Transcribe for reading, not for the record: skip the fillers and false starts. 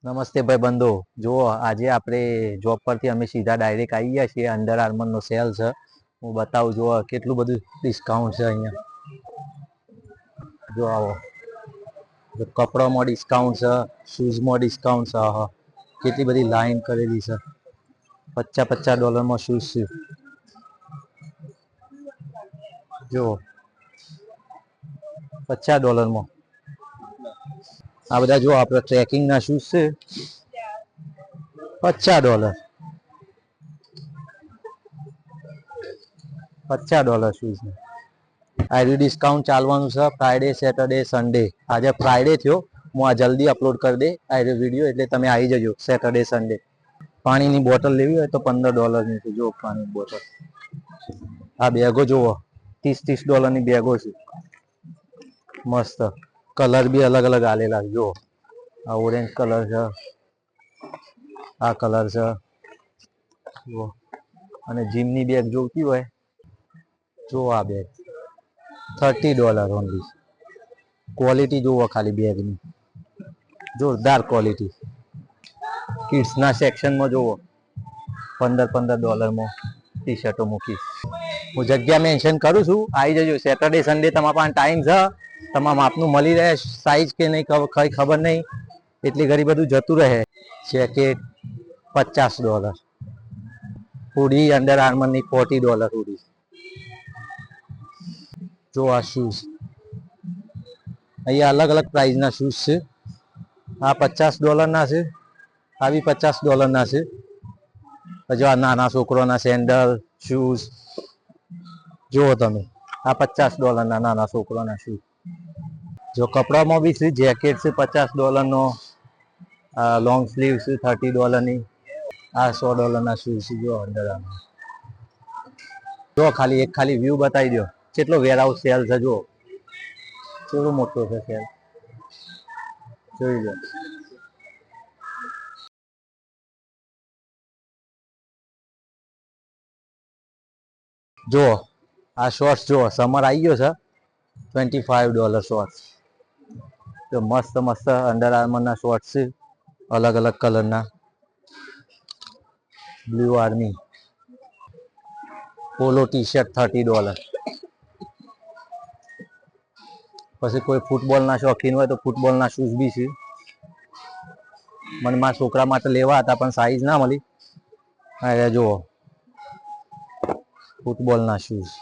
નમસ્તે ભાઈ બંધો. જુઓ, આજે આપણે જોબ પરથી અમે સીધા ડાયરેક્ટ આવી ગયા છીએ. અંડર આર્મરનો સેલ છે, હું બતાવું. જુઓ કેટલું બધું ડિસ્કાઉન્ટ છે અહીંયા. જો આવો, કપડામાં ડિસ્કાઉન્ટ છે, શૂઝમાં ડિસ્કાઉન્ટ છે. હા, કેટલી બધી લાઈન કરેલી છે. $50 શૂઝ છે. જો $50. આ બધા જો આપણે ટ્રેકિંગ ના શૂઝ છે, $50. શૂઝ. આજે ડિસ્કાઉન્ટ ચાલવાનું છે ફ્રાઈડે, સેટરડે, સન્ડે. આજે ફ્રાઈડે થયો, હું આ જલ્દી અપલોડ કરી દે આજે વિડીયો, એટલે તમે આવી જજો સેટરડે સન્ડે. પાણીની બોટલ લેવી હોય તો $15 છે. જો પાણીની બોટલ. આ બેગો જુઓ, $30 બેગો છે. મસ્ત કલર બી અલગ અલગ આલેલા. જો આ ઓરેન્જ કલર છે, આ કલર છે. અને જીમની બેગ જોઈતી હોય, જો આ બેગ $30 ઓનલી. ક્વોલિટી જુઓ ખાલી બેગની, જોરદાર ક્વોલિટી. કિડ્સના સેક્શનમાં જુઓ, $15 ટી શર્ટો મૂકીશ. હું જગ્યા મેન્શન કરું છું, આવી જજો. સેટરડે સન્ડે તમારા પાસે ટાઈમ છે, તમારા માપનું મળી રહે. સાઈઝ કે નહીં કઈ ખબર નહીં, એટલી ઘડી બધું જતું રહે. જેકેટ $50. હુડી અંડર આર્મરની $40 હુડી. જો આ શૂઝ અહીંયા અલગ અલગ પ્રાઇઝના શૂઝ છે. આ $50 ના છે, આ બી $50 ના છે. જો આ નાના છોકરોના સેન્ડલ શૂઝ જુઓ તમે, આ $50 ના નાના છોકરોના શૂઝ. જો કપડામાં બી છે, જેકેટ છે $50 નો, લોંગ સ્લીવ છે $30 ની. આ $100 ના શૂઝ જો અંડર આર્મર. જો ખાલી વ્યૂ બતાવી દો, કેટલો વેરહાઉસ સેલ છે. જો કેવો મોટો છે સેલ, જોઈ લો. જો આ શોર્ટ્સ જુઓ, સમર આવી ગયો છે, $25 શોર્ટ્સ. તો મસ્ત મસ્ત અંડર આર્મરના શોર્ટ્સ છે, અલગ અલગ કલરના. બ્લુ આર્મી પોલો ટી શર્ટ $30. પછી કોઈ ફૂટબોલના શોખીન હોય તો ફૂટબોલના શૂઝ બી છે. મને મારા છોકરા માટે લેવા હતા, પણ સાઈઝ ના મળી. હા જુઓ, ફૂટબોલના શૂઝ